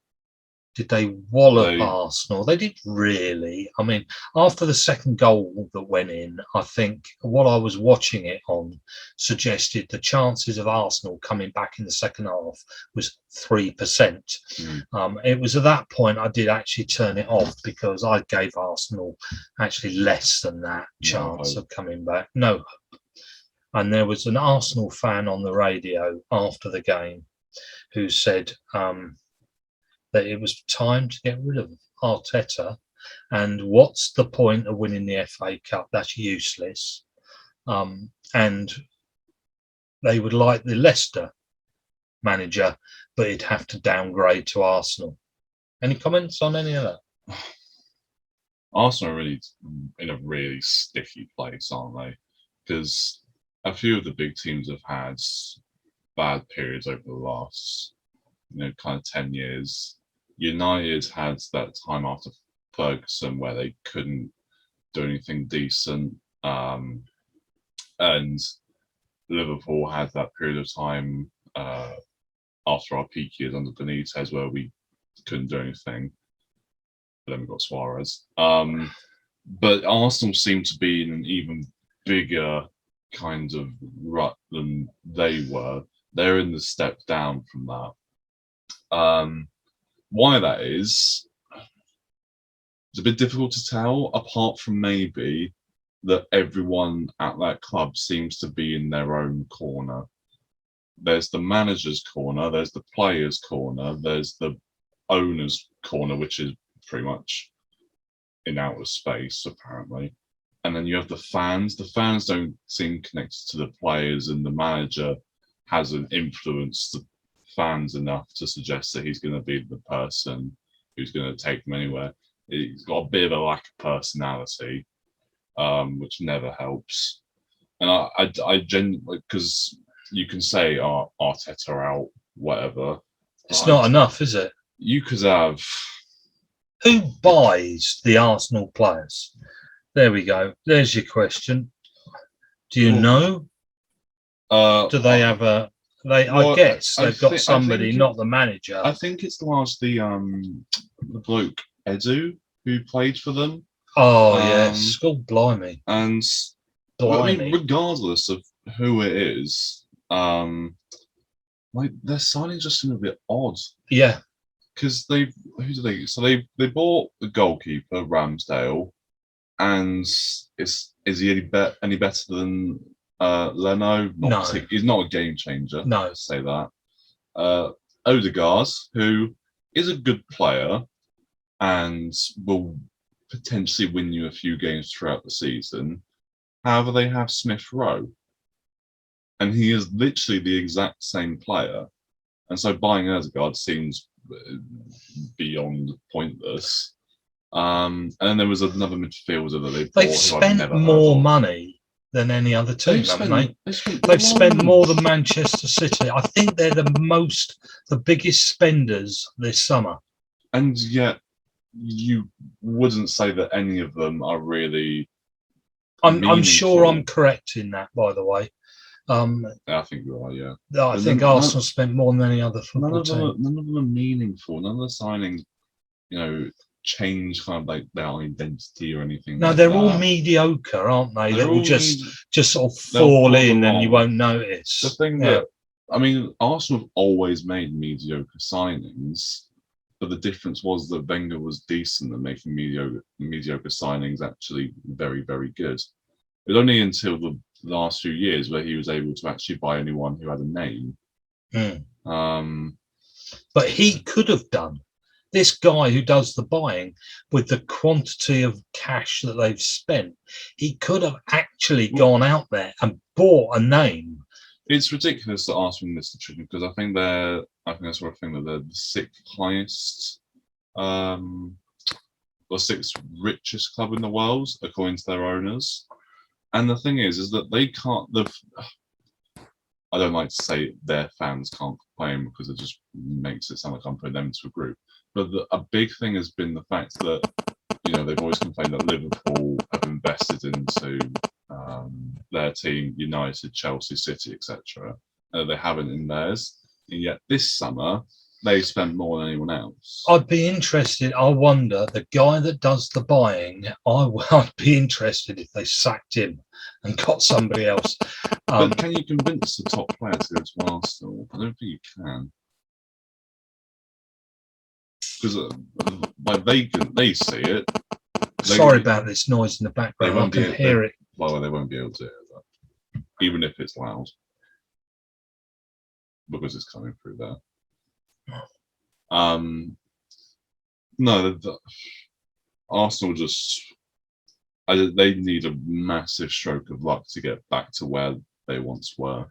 S1: did they wallop Arsenal? They did really. I mean, after the second goal that went in, I think what I was watching it on suggested the chances of Arsenal coming back in the second half was 3%. It was at that point I did actually turn it off because I gave Arsenal actually less than that chance of coming back. No. And there was an Arsenal fan on the radio after the game who said that it was time to get rid of Arteta. And what's the point of winning the FA Cup? That's useless. And they would like the Leicester manager, but he'd have to downgrade to Arsenal. Any comments on any of that?
S2: Arsenal are really in a really sticky place, aren't they? Because a few of the big teams have had bad periods over the last, kind of 10 years. United had that time after Ferguson where they couldn't do anything decent. And Liverpool had that period of time after our peak years under Benitez where we couldn't do anything. But then we got Suarez. But Arsenal seem to be in an even bigger kind of rut than they were. They're in the step down from that. Why that is, it's a bit difficult to tell, apart from maybe that everyone at that club seems to be in their own corner. There's the manager's corner, there's the player's corner, there's the owner's corner, which is pretty much in outer space, apparently. And then you have the fans. The fans don't seem connected to the players, and the manager hasn't influenced the fans enough to suggest that he's going to be the person who's going to take them anywhere. He's got a bit of a lack of personality, which never helps. And I genuinely, because you can say, Arteta out, whatever.
S1: It's not enough, is it?
S2: You could have...
S1: Who buys the Arsenal players? There we go. There's your question. Do you know? Do they have a... I guess they've got somebody, not the manager.
S2: I think it's largely the bloke Edu who played for them.
S1: Oh yes, God blimey!
S2: And regardless of who it is, their signings just seem a bit odd.
S1: Yeah,
S2: because they bought the goalkeeper Ramsdale, and is he any better than Leno?
S1: No,
S2: he's not a game changer.
S1: No,
S2: let's say that. Odegaard, who is a good player and will potentially win you a few games throughout the season. However, they have Smith Rowe, and he is literally the exact same player. And so buying Odegaard seems beyond pointless. And then there was another midfielder that they bought.
S1: They've spent more money than any other team, haven't they? They've spent more than Manchester City. I think they're the biggest spenders this summer.
S2: And yet, you wouldn't say that any of them are really.
S1: I'm sure I'm correct in that, by the way.
S2: I think you are, yeah.
S1: I think Arsenal spent more than any other football team.
S2: None of them are meaningful. None of the signings, change kind of like their identity or anything.
S1: No,
S2: like
S1: they're
S2: that.
S1: all mediocre, aren't they? They will just sort of
S2: they'll
S1: fall in and you won't notice.
S2: The thing that, Arsenal have always made mediocre signings, but the difference was that Wenger was decent at making mediocre signings actually very, very good. It was only until the last few years where he was able to actually buy anyone who had a name.
S1: But he could have done. This guy who does the buying, with the quantity of cash that they've spent, he could have actually gone out there and bought a name.
S2: It's ridiculous that Arsenal missed the tribute because I think I saw a thing that they're the sixth highest, or sixth richest club in the world according to their owners. And the thing is that they can't. I don't like to say their fans can't complain because it just makes it sound like I'm putting them into a group. But a big thing has been the fact that they've always complained that Liverpool have invested into their team, United, Chelsea, City, etc. They haven't in theirs, and yet this summer they spent more than anyone else.
S1: I'd be interested. I wonder, the guy that does the buying, I'd be interested if they sacked him and got somebody else.
S2: But can you convince the top player to go to Arsenal? I don't think you can. Because they see it.
S1: Sorry about this noise in the background. I can hear it.
S2: Well, they won't be able to hear that, even if it's loud, because it's coming through there. No, Arsenal they need a massive stroke of luck to get back to where they once were.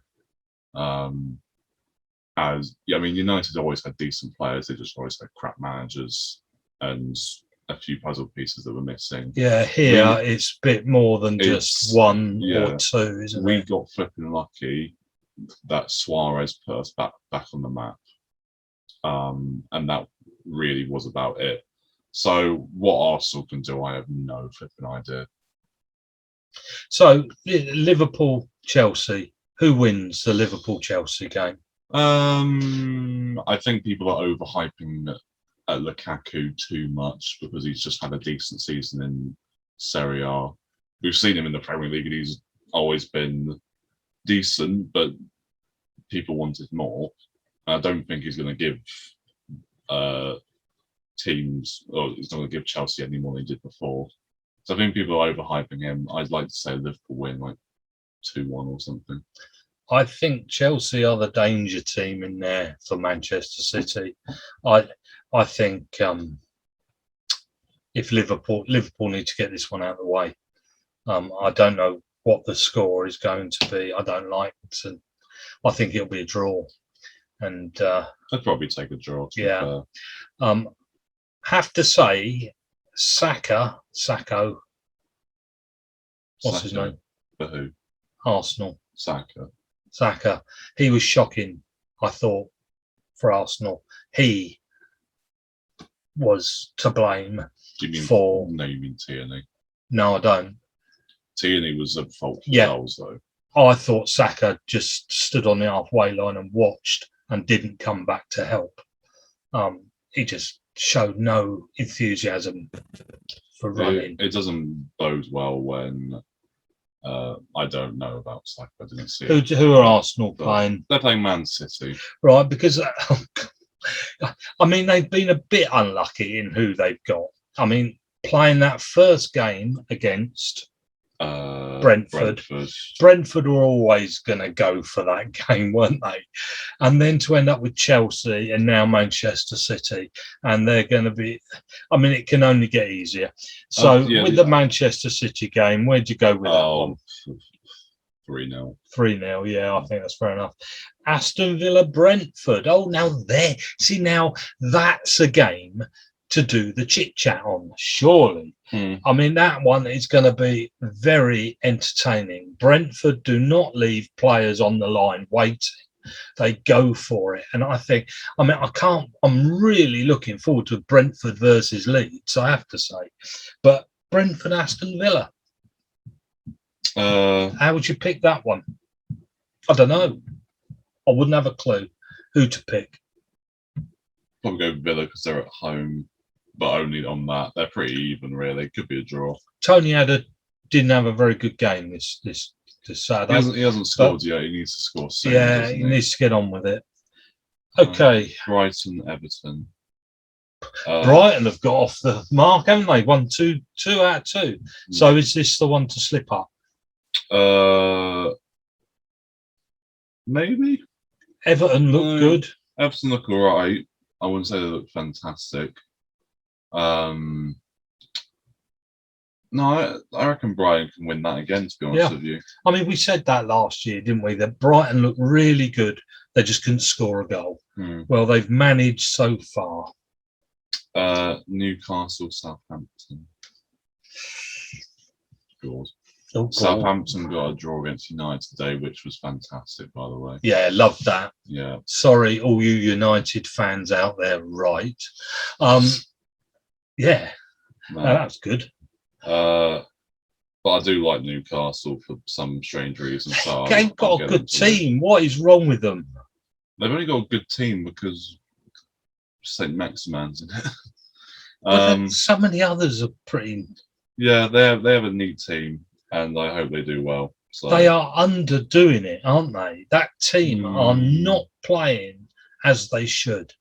S2: United always had decent players. They just always had crap managers and a few puzzle pieces that were missing.
S1: Yeah, it's a bit more than just one or two, isn't it?
S2: We got flipping lucky that Suarez put us back on the map. And that really was about it. So what Arsenal can do, I have no flipping idea.
S1: So Liverpool-Chelsea, who wins the Liverpool-Chelsea game?
S2: I think people are overhyping Lukaku too much because he's just had a decent season in Serie A. We've seen him in the Premier League and he's always been decent, but people wanted more. I don't think he's going to give teams, or he's not going to give Chelsea any more than he did before. So I think people are overhyping him. I'd like to say Liverpool win like 2-1 or something.
S1: I think Chelsea are the danger team in there for Manchester City. I think if Liverpool need to get this one out of the way. I don't know what the score is going to be. I don't like it. I think it'll be a draw. And
S2: I'd probably take a draw.
S1: Have to say, Sacco. What's his name?
S2: For who?
S1: Arsenal.
S2: Saka.
S1: He was shocking, I thought, for Arsenal. He was to blame.
S2: Do you mean
S1: for?
S2: No, you mean Tierney?
S1: No, I don't.
S2: Tierney was at fault for goals, though.
S1: I thought Saka just stood on the halfway line and watched and didn't come back to help. He just showed no enthusiasm for running.
S2: It doesn't bode well when I don't know about Saka. I didn't see
S1: it. Who are Arsenal playing?
S2: They're playing Man City.
S1: Right, because they've been a bit unlucky in who they've got. Playing that first game against Brentford. Brentford were always going to go for that game, weren't they? And then to end up with Chelsea and now Manchester City, and they're going to be. I mean, it can only get easier. So with the Manchester City game, where'd you go with that one?
S2: 3-0.
S1: 3-0, yeah, I think that's fair enough. Aston Villa, Brentford. Oh, now there. See, now that's a game to do the chit-chat on, surely. I mean, that one is going to be very entertaining. Brentford do not leave players on the line waiting. They go for it. And I'm really looking forward to Brentford versus Leeds, I have to say. But Brentford, Aston Villa. How would you pick that one? I don't know. I wouldn't have a clue who to pick.
S2: Probably go Villa because they're at home, but only on that. They're pretty even, really. Could be a draw.
S1: Tony didn't have a very good game this Saturday.
S2: He hasn't scored yet. He needs to score soon.
S1: Yeah, he needs to get on with it. Okay.
S2: Brighton, Everton.
S1: Brighton have got off the mark, haven't they? Won two out of 2. So is this the one to slip up?
S2: Maybe.
S1: Everton look good.
S2: Everton look all right. I wouldn't say they look fantastic. No, I reckon Brighton can win that again, to be honest with you. I
S1: mean, we said that last year, didn't we? That Brighton looked really good. They just couldn't score a goal. Well, they've managed so far.
S2: Newcastle, Southampton. God.
S1: Oh,
S2: Southampton got a draw against United today, which was fantastic, by the way.
S1: Yeah, love that.
S2: Yeah.
S1: Sorry, all you United fans out there, right? Yeah, no, that's good.
S2: But I do like Newcastle for some strange reason. So
S1: they've got a good team. What is wrong with them?
S2: They've only got a good team because St. Maximan's in it.
S1: But so many others are pretty.
S2: Yeah, they have a neat team, and I hope they do well. So
S1: they are underdoing it, aren't they? That team are not playing as they should.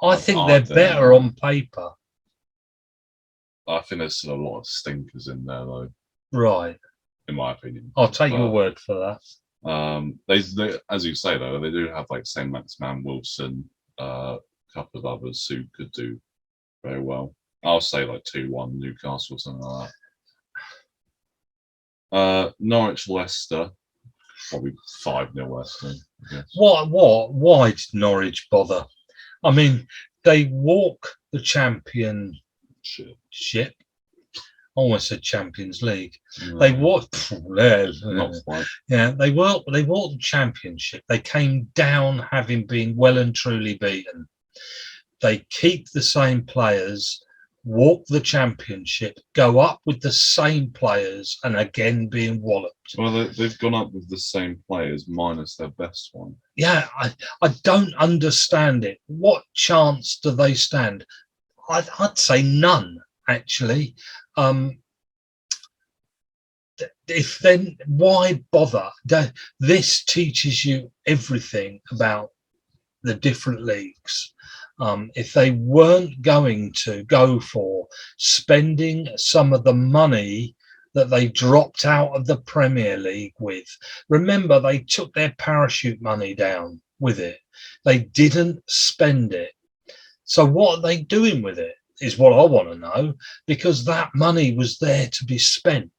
S1: I think they're better on paper.
S2: I think there's still a lot of stinkers in there, though.
S1: Right.
S2: In my opinion.
S1: I'll take your word for that.
S2: They, as you say, though, they do have like St. Maximan, Wilson, a couple of others who could do very well. I'll say like 2-1 Newcastle or something like that. Norwich, Leicester, probably 5-0 Leicester.
S1: What? Why did Norwich bother? I mean, they walk the championship. Almost said Champions League. No. They walk.
S2: Not quite.
S1: Yeah, they walk the championship. They came down having been well and truly beaten. They keep the same players, walk the championship, go up with the same players, and again being walloped.
S2: Well, they've gone up with the same players minus their best one.
S1: Yeah, I don't understand it. What chance do they stand? I'd say none, actually. If then, why bother? This teaches you everything about the different leagues. If they weren't going to go for spending some of the money that they dropped out of the Premier League with, remember they took their parachute money down with it. They didn't spend it. So what are they doing with it is what I want to know, because that money was there to be spent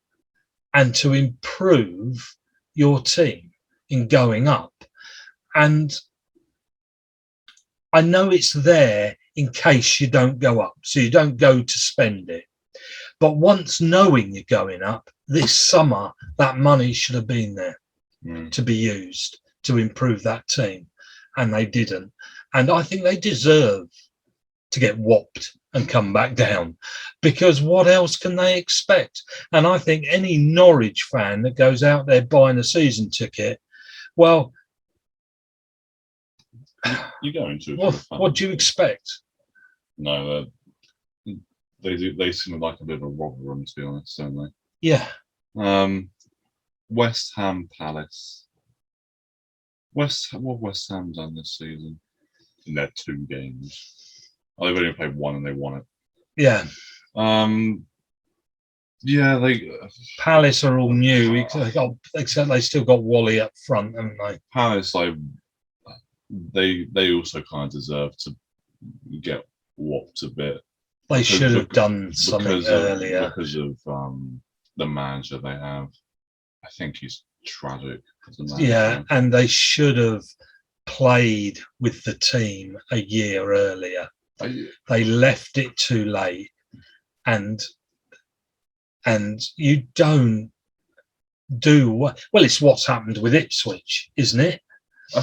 S1: and to improve your team in going up. And I know it's there in case you don't go up, so you don't go to spend it. But once knowing you're going up, this summer, that money should have been there to be used to improve that team. And they didn't. And I think they deserve to get whopped and come back down, because what else can they expect? And I think any Norwich fan that goes out there buying a season ticket, well,
S2: you go into
S1: what do you expect?
S2: No, they seem like a bit of a robber room, to be honest, don't they?
S1: Yeah.
S2: West Ham, Palace. What West Ham done this season in their 2 games? Oh, they've only played 1 and they won it.
S1: Yeah.
S2: Yeah,
S1: Palace are all new, except they still got Wally up front, haven't they?
S2: Palace, they also kind of deserve to get whopped a bit.
S1: They should have done something earlier.
S2: Because of the manager they have. I think he's tragic as a manager.
S1: Yeah, and they should have played with the team a year earlier. They left it too late, and you don't do well. It's what's happened with Ipswich, isn't it?
S2: I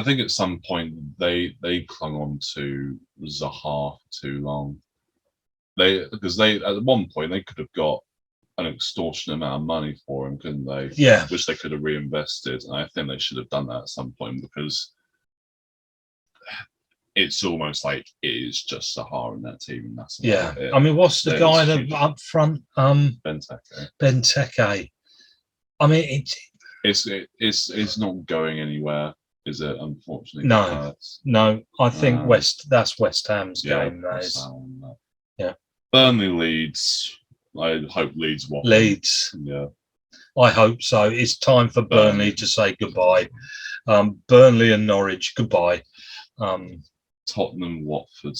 S2: think at some point they clung on to Zaha too long. Because at one point they could have got an extortionate amount of money for him, couldn't they?
S1: Yeah.
S2: Which they could have reinvested. And I think they should have done that at some point, because it's almost like it is just Zaha in that team, and that's
S1: yeah.
S2: It.
S1: I mean, what's the guy that up front? Benteke. I mean,
S2: it's not going anywhere, is it? Unfortunately,
S1: no. I think that's West Ham's game. That is. Yeah.
S2: Burnley, Leeds. I hope Leeds won.
S1: Leeds.
S2: Yeah.
S1: I hope so. It's time for Burnley to say goodbye. Burnley and Norwich, goodbye.
S2: Tottenham, Watford.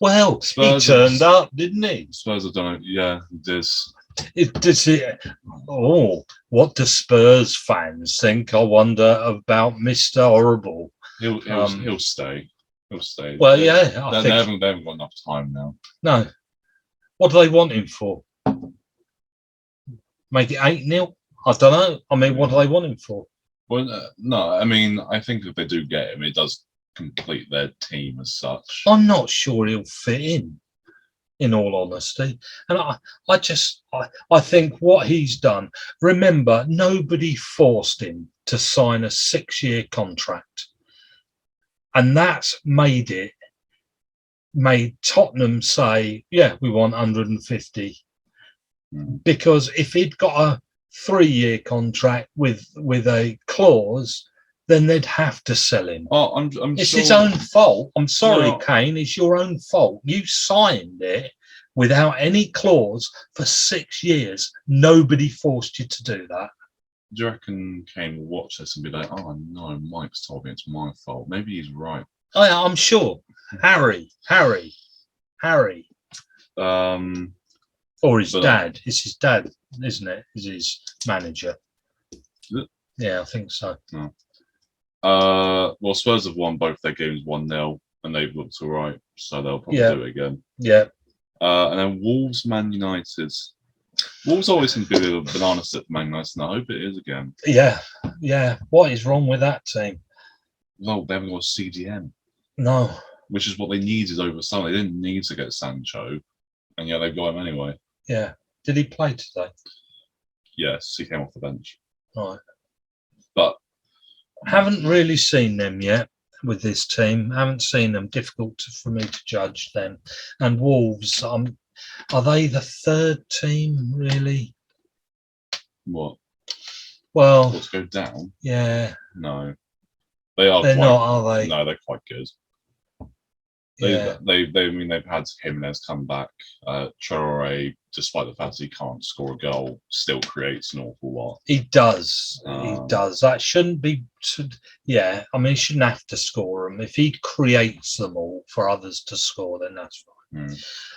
S1: Well, Spurs he turned up, didn't he?
S2: Spurs have done it. Yeah,
S1: what do Spurs fans think? I wonder about Mr. Horrible.
S2: He'll stay. He'll stay.
S1: Well,
S2: they haven't got enough time now.
S1: No. What do they want him for? Make it 8-0? I don't know. I mean, what do they want him for?
S2: Well, no. I mean, I think if they do get him, it does complete their team as such.
S1: I'm not sure he'll fit in all honesty. And I think what he's done, remember, nobody forced him to sign a 6-year contract. And that's made Tottenham say, yeah, we want 150. Because if he'd got a 3-year contract with a clause, then they'd have to sell him.
S2: Oh,
S1: it's his own fault. I'm sorry, Kane. It's your own fault. You signed it without any clause for 6 years. Nobody forced you to do that.
S2: Do you reckon Kane will watch this and be like, oh, no, Mike's told me it's my fault? Maybe he's right.
S1: I'm sure. Harry. Or his dad. It's his dad, isn't it? Is his manager. Yeah, I think so.
S2: No. Well, Spurs have won both their games 1-0, and they've looked all right, so they'll probably do it again.
S1: Yeah.
S2: And then Wolves, Man United. Wolves always seem to be a little banana slip for Man United, and I hope it is again.
S1: Yeah. What is wrong with that team?
S2: Well, they haven't got a CDM.
S1: No.
S2: Which is what they needed over summer. They didn't need to get Sancho, and yeah, they got him anyway.
S1: Yeah. Did he play today?
S2: Yes, he came off the bench.
S1: Right.
S2: But
S1: haven't really seen them yet with this team. Haven't seen them. Difficult for me to judge them. And Wolves, are they the third team, really?
S2: What?
S1: Well,
S2: let's go down.
S1: Yeah.
S2: No, they are.
S1: They're not, are they?
S2: No, they're quite good. They've had Jimenez come back. Traore, despite the fact that he can't score a goal, still creates an awful lot.
S1: He does. That shouldn't be. Yeah, I mean, he shouldn't have to score them. If he creates them all for others to score, then that's fine.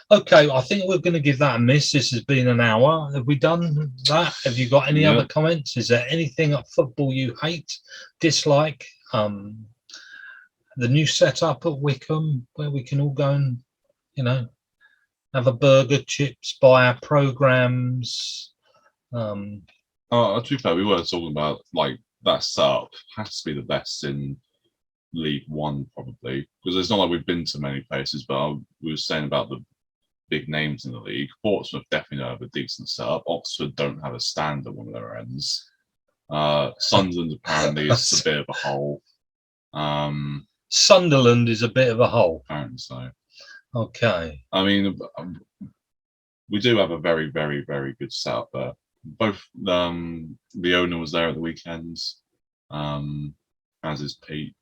S1: Okay, I think we're going to give that a miss. This has been an hour. Have we done that? Have you got any other comments? Is there anything at football you hate, dislike? The new setup at Wycombe, where we can all go and, have a burger, chips, buy our programmes.
S2: To be fair, we were talking about that setup has to be the best in League One, probably, because it's not like we've been to many places. But we were saying about the big names in the league. Portsmouth definitely don't have a decent setup. Oxford don't have a stand at one of their ends. Sunderland apparently is a bit of a hole.
S1: Sunderland is a bit of a hole.
S2: Apparently so.
S1: Okay.
S2: I mean, we do have a very, very, very good setup there. Both the owner was there at the weekends, as is Pete.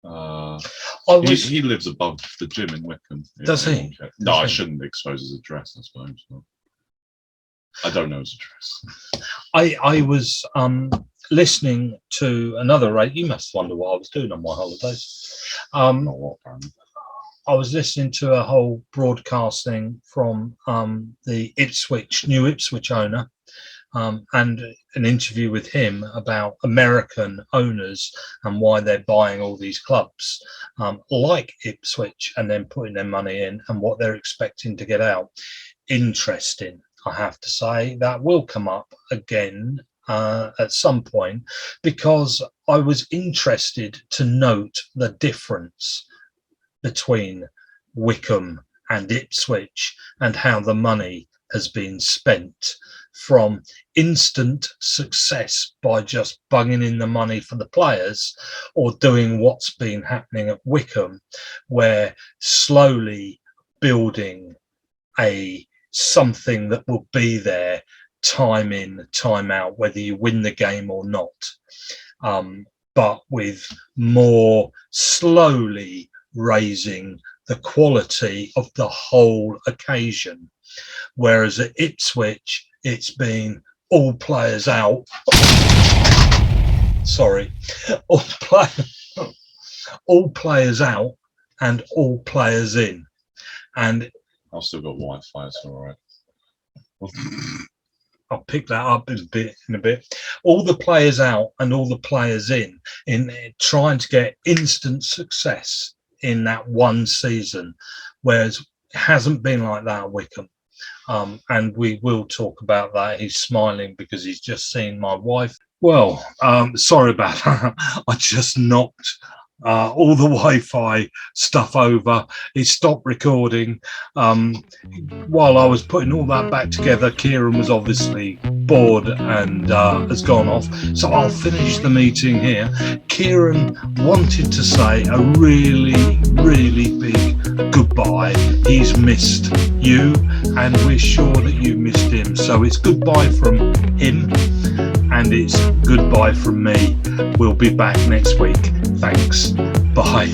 S2: He lives above the gym in Wycombe.
S1: Does he?
S2: No, I shouldn't expose his address, I suppose. But I don't know his address.
S1: I was listening to another radio. You must wonder what I was doing on my holidays.
S2: Not what, apparently.
S1: I was listening to a whole broadcasting from the new Ipswich owner, and an interview with him about American owners and why they're buying all these clubs like Ipswich and then putting their money in and what they're expecting to get out. Interesting, I have to say. That will come up again at some point, because I was interested to note the difference between Wycombe and Ipswich and how the money has been spent, from instant success by just bunging in the money for the players, or doing what's been happening at Wycombe, where slowly building something that will be there time in, time out, whether you win the game or not, but with more slowly raising the quality of the whole occasion. Whereas at Ipswich, it's been all players out. Sorry, all players out and all players in. And
S2: I've still got Wi-Fi, it's all right.
S1: I'll pick that up in a bit. All the players out and all the players in trying to get instant success in that one season, whereas it hasn't been like that at Wycombe. And we will talk about that. He's smiling because he's just seen my wife. Well, sorry about that. I just knocked all the Wi-Fi stuff over. It stopped recording. While I was putting all that back together, Kieran was obviously bored and has gone off. So I'll finish the meeting here. Kieran wanted to say a really, really big goodbye. He's missed you, and we're sure that you missed him. So it's goodbye from him, and it's goodbye from me. We'll be back next week. Thanks. Bye.